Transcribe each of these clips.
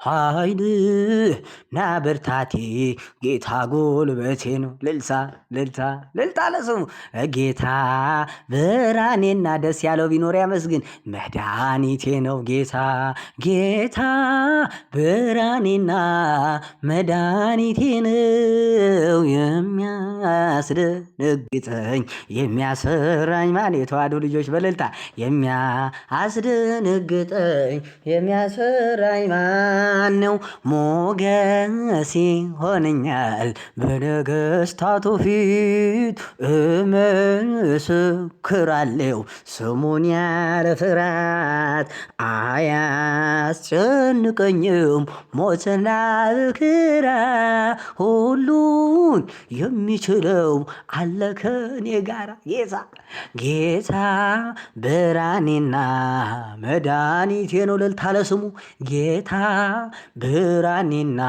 ኃይልና ብርታቴ ጌታ ጉልበቴ ነው። ልልታ ልልታ ልልታ ለስሙ ጌታ ብርሃኔና ደስ ያለው ቢኖር ያመስግን መድኃኒቴ ነው ጌታ ጌታ ብርሃኔና መድኃኒቴ ነው የሚያስደነግጠኝ የሚያስፈራኝ ማን የተዋሕዶ ልጆች በልልታ የሚያስደነግጠኝ የሚያስፈራኝ ማን ነው? ሞገሴ ሆነኛል በነገሥታቱ ፊት እመሰክራለሁ ስሙን ያለ ፍርሃት አያስጨንቀኝም ሞትና መከራ ሁሉን የሚችለው አለ ከኔ ጋር ጌታ ብርሃኔና መድኃኒቴ ነው። እልልታ ለስሙ ጌታ ብርሃኔና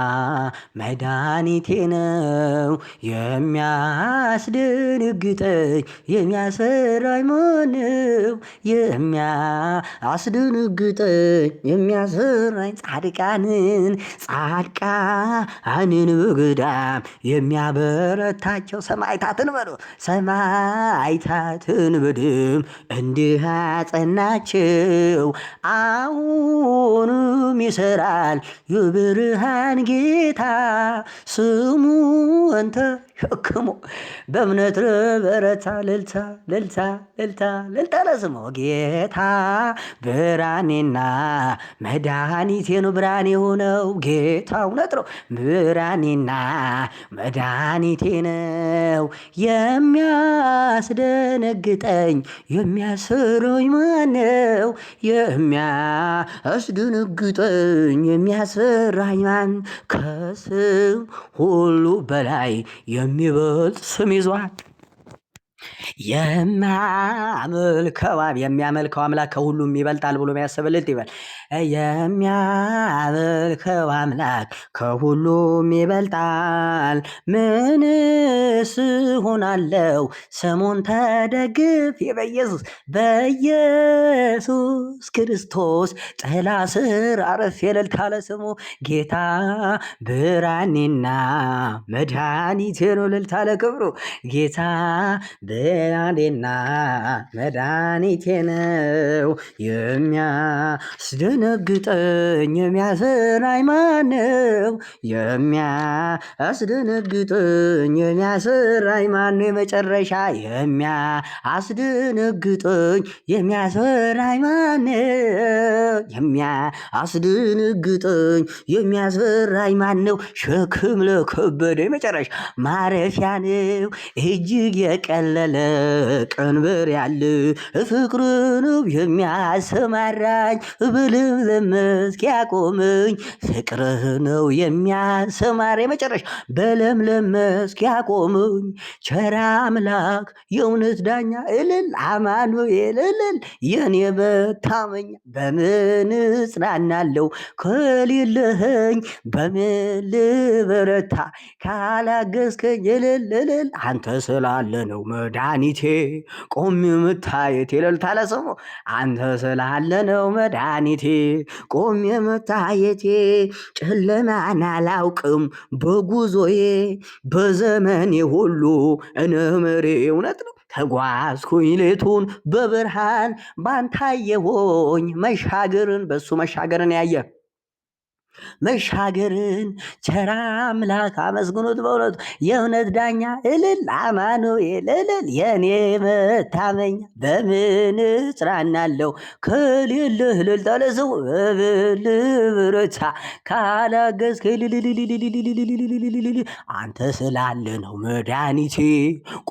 መድኃኒቴ ነው። የሚያስደነግጠኝ የሚያስፈራኝ ማነው? የሚያስደነግጠኝ የሚያስፈራኝ ጻድቃንን በገዳም የሚያበረታቸው ሰማዕታትን በሉ ሰማዕታትን በደም እንዲህ አጸናቸው። አሁንም ይሰራል የብርሃን ጌታ ስሙ አንተ ሸክሞ በእምነት በረታ ልልታ ልልታ ልልታ ልልታ ለስሙ ጌታ ብርሃኔና መድኃኒቴ ነው። ብርሃን የሆነው ጌታ እውነት ነው። ብርሃኔና መድኃኒቴ ነው። የሚያስደነግጠኝ የሚያስፈራኝ ማነው? የሚያስደነግጠኝ የሚያስፈራኝ ማን? ከስም ሁሉ በላይ የሚበልጥ ስም ይዟል። የሚያመልከው አምላክ ከሁሉም ይበልጣል ብሎ የሚያስብልት ይበል። የሚያመልከው አምላክ ከሁሉም ይበልጣል። ምንስ ሆናለው ስሙን ተደግፌ በኢየሱስ ክርስቶስ ጥላ ስር አረፌ እልልታ ለስሙ ጌታ ብርሃኔና መድኃኒቴ ነው። እልልታ ለክብሩ ጌታ ብርሃኔና መድኃኒቴ ነው። የሚያስደነግጠኝ የሚያስፈራኝ ማነው? የሚያስደነግጠኝ የሚያስፈራኝ ማነው? የመጨረሻ የሚያስደነግጠኝ የሚያስፈራኝ ማነው? የሚያስደነግጠኝ የሚያስፈራኝ ማነው? ሸክም ለከበደ የመጨረሻ ማረፊያ ነው። እጅግ የቀለለ ቀንበር ያለ ፍቅር ነው የሚያሰማራኝ በለምለም መስክ ያቆመኝ ፍቅርህ ነው የሚያሰማራኝ። የመጨረሻ በለምለም መስክ ያቆመኝ ቸር አምላክ የእውነት ዳኛ እልል አማኑኤል እልል የኔ መታመኛ በምን እጽናናለሁ ከሌለኸኝ በምን ልበረታ ካላገዝከኝ እልል እልል አንተ ስላለ ነው መድኃኒቴ ቆሜ መታየቴ እልልታ ለስሙ አንተ ስላለ ነው መድኃኒቴ ቆሜ መታየቴ። ጨለማን አላውቅም በጉዞዬ በዘመኔ ሁሉ እነምሬ እውነት ነው ተጓዝኩኝ ሌቱን በብርሃን ባንታየሆኝ መሻገርን በሱ መሻገርን ያየ መሻገርን ቸር አምላክ አመስግኑት በእውነቱ የእውነት ዳኛ እልል አማኑኤል እልል የኔ መታመኛ በምን እጽናናለሁ ከሌለህ እልልታ ለስሙ በምን ልበረታ ካላገዝከኝ አንተ ስላለ ነው መድኃኒቴ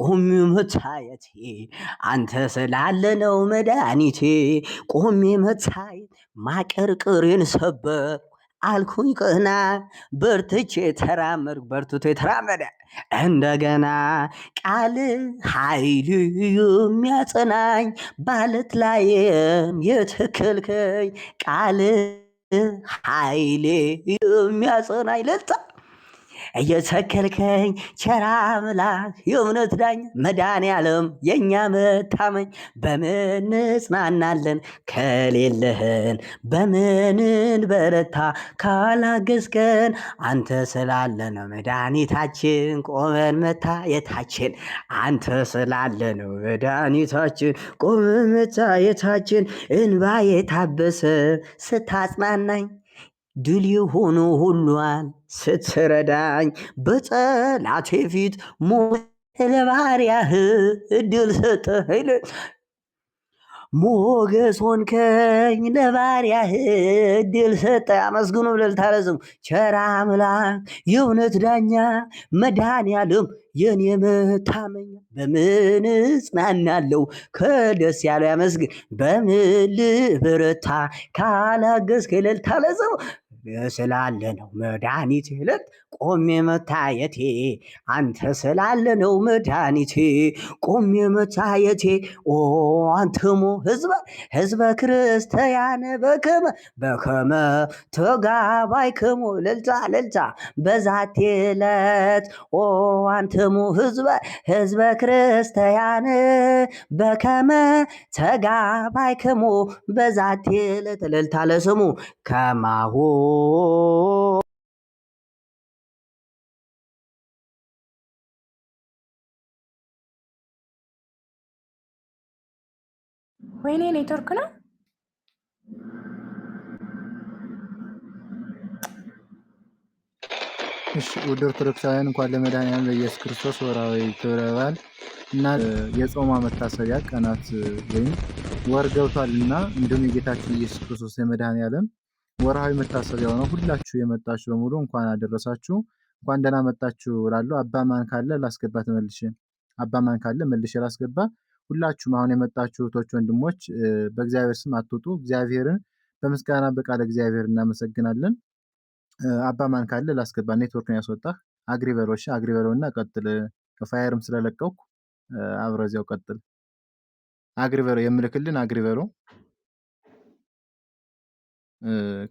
ቆሜ መታየቴ አንተ ስላለ ነው መድኃኒቴ ቆሜ መታየት ማቀርቅሬን ሰበር አልኩኝ ቀና በርትቼ ተራመድኩ በርትቶ የተራመደ እንደገና ቃል ኃይል የሚያጸናኝ ባለት ላይም የተከልከኝ ቃል ኃይሌ የሚያጸናኝ ለታ እየተከልከኝ ቸር አምላክ የእውነት ዳኛ መድኃኔዓለም የእኛ መታመኝ በምን እንጽናናለን ከሌለህን በምን እንበረታ ካላገዝከን አንተ ስላለ ነው መድኃኒታችን ቆመን መታየታችን አንተ ስላለ ነው መድኃኒታችን ቆመን መታየታችን እንባ የታበሰ ስታጽናናኝ ድል የሆኑ ሁሏን ስትረዳኝ በጠላቴ ፊት ሞት ለባሪያህ እድል ሰጠህ ሞገስ ሆንከኝ ለባሪያህ እድል ሰጠ አመስግኑ እልልታ ለስሙ ቸር አምላክ የእውነት ዳኛ መድኃኔዓለም የኔ መታመኛ በምን እጽናናለሁ ከደስ ያለው ያመስግን በምን ልበረታ ካላገዝከኝ እልልታ ለስሙ ስላለ ነው መድኃኒቴ እልል ቆሜ መታየቴ አንተ ስላለ ነው መድኃኒቴ ቆሜ መታየቴ ኦ አንትሙ ህዝበ ክርስቲያን በከመ ተጋባይክሙ እልልታ በዛቲ ዕለት ኦ አንትሙ ህዝበ ክርስቲያን በከመ ተጋባይክሙ በዛቲ ዕለት እልልታ ለስሙ ከማሁ ወይኔ ኔትወርክ ነው። እሺ ውድ ኦርቶዶክሳውያን እንኳን ለመድኃኔዓለም ለኢየሱስ ክርስቶስ ወርሃዊ ክብረ በዓል እና የጾማ መታሰቢያ ቀናት ወይም ወር ገብቷልና እንዲሁም የጌታችን ኢየሱስ ክርስቶስ የመድኃኔዓለም ወርሃዊ መታሰቢያው ነው። ሁላችሁ የመጣችሁ በሙሉ እንኳን አደረሳችሁ፣ እንኳን ደህና መጣችሁ እላለሁ። አባማን ካለ ላስገባ ተመልሼ አባማን ካለ መልሼ ላስገባ። ሁላችሁም አሁን የመጣችሁ እህቶች ወንድሞች በእግዚአብሔር ስም አትውጡ። እግዚአብሔርን በምስጋና በቃለ እግዚአብሔር እናመሰግናለን። አባማን ካለ ላስገባ። ኔትወርክን ያስወጣህ አግሪ በለው። እሺ አግሪ በለውና ቀጥል። ፋየርም ስለለቀኩ አብረው እዚያው ቀጥል። አግሪ በለው የምልክልን አግሪ በለው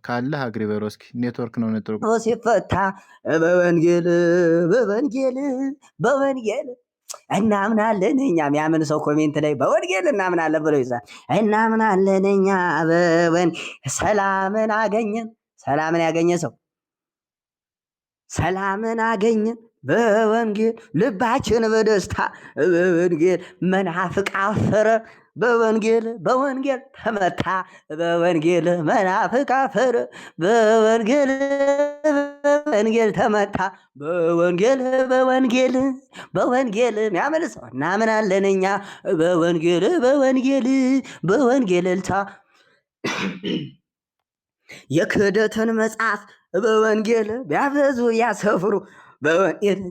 ካለህ አግሪ በለው። እስኪ ኔትወርክ ነው ነጥሩ ሲፈታ በወንጌል እናምናለን እኛ የሚያምን ሰው ኮሜንት ላይ በወንጌል እናምናለን ብሎ ይዛል። እናምናለን እኛ ሰላምን አገኘን። ሰላምን ያገኘ ሰው ሰላምን አገኘን በወንጌል ልባችን በደስታ በወንጌል መናፍቅ አፈረ በወንጌል ተመታ በወንጌል መናፍቅ አፈረ በወንጌል ተመታ በወንጌል የሚያምን ሰው እናምናለን እኛ በወንጌል እልልታ የክህደትን መጽሐፍ በወንጌል ቢያበዙ ያሰፍሩ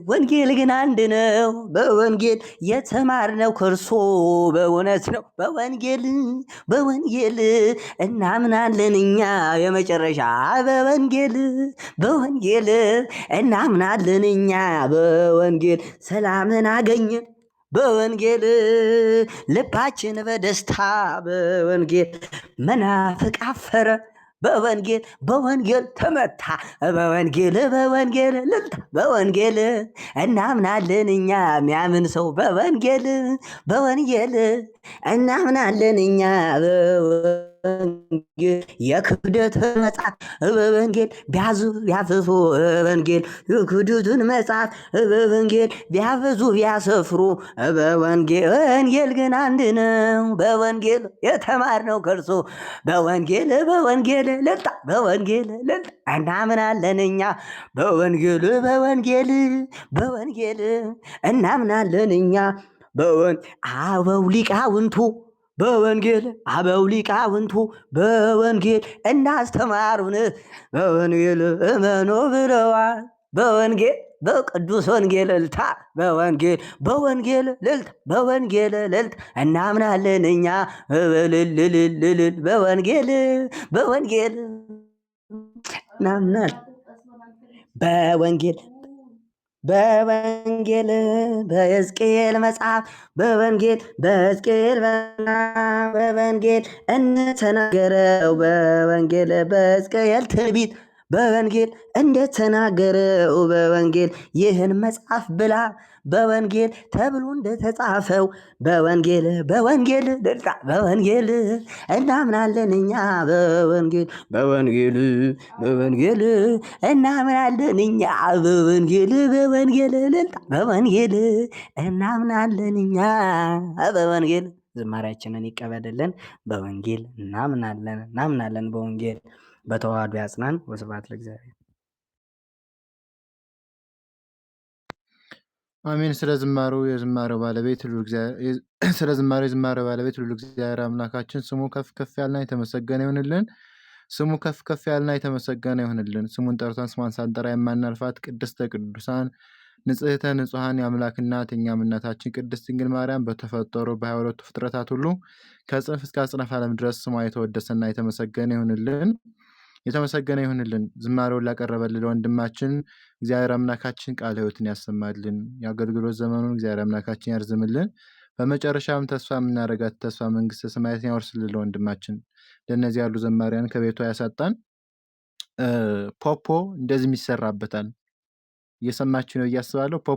ወንጌል ግን አንድ ነው። በወንጌል የተማርነው ከእርሶ በእውነት ነው። በወንጌል እናምናለን እኛ የመጨረሻ በወንጌል እናምናለን እኛ በወንጌል ሰላምን አገኘን በወንጌል ልባችን በደስታ በወንጌል መናፍቅ አፈረ በወንጌል ተመታ በወንጌል ልልታ በወንጌል እናምናለን እኛ የሚያምን ሰው በወንጌል እናምናለን እኛ የክህደት መጽሐፍ በወንጌል ቢያዙ ቢያፈሱ በወንጌል የክህደትን መጽሐፍ በወንጌል ቢያበዙ ቢያሰፍሩ ወንጌል ግን አንድ ነው። በወንጌል የተማርነው ከእርሱ በወንጌል ልልታ በወንጌል እናምናለን እኛ በወንጌል እናምናለን እኛ አበው ሊቃውንቱ አበው ሊቃውንቱ በወንጌል እናስተማሩን በወንጌል እመኑ ብለዋል። በወንጌል በቅዱስ ወንጌል እልልታ በወንጌል ልልት እናምናለን እኛ በወንጌል እናምናል በወንጌል በሕዝቅኤል መጽሐፍ በሕዝቅኤል እንተናገረው በወንጌል በሕዝቅኤል ትንቢት በወንጌል እንደተናገረው በወንጌል ይህን መጽሐፍ ብላ በወንጌል ተብሎ እንደተጻፈው በወንጌል በወንጌል እናምናለን እኛ በወንጌል እናምናለን እኛ በወንጌል እናምናለን እኛ በወንጌል ዝማሬያችንን ይቀበልልን። በወንጌል እናምናለን በወንጌል በተዋህዶ ያጽናን። ወስብሐት ለእግዚአብሔር። አሜን። ስለ ዝማሬው የዝማሬው ባለቤት ልዑል እግዚአብሔር አምላካችን ስሙ ከፍ ከፍ ያልና የተመሰገነ ይሁንልን። ስሙን ጠርተን ስሟን ሳንጠራ የማናልፋት ቅድስተ ቅዱሳን ንጽሕተ ንጹሐን የአምላክ እናት እኛም እናታችን ቅድስት ድንግል ማርያም በተፈጠሩ በ22ቱ ፍጥረታት ሁሉ ከጽንፍ እስከ አጽናፈ ዓለም ድረስ ስሟ የተወደሰና የተመሰገነ ይሁንልን። ዝማሬውን ላቀረበልን ወንድማችን እግዚአብሔር አምላካችን ቃለ ሕይወትን ያሰማልን። የአገልግሎት ዘመኑን እግዚአብሔር አምላካችን ያርዝምልን። በመጨረሻም ተስፋ የምናደርጋት ተስፋ መንግስተ ሰማያትን ያወርስልን ለወንድማችን። ለእነዚህ ያሉ ዘማሪያን ከቤቷ ያሳጣን። ፖፖ እንደዚህ ይሰራበታል። እየሰማችሁ ነው እያስባለሁ።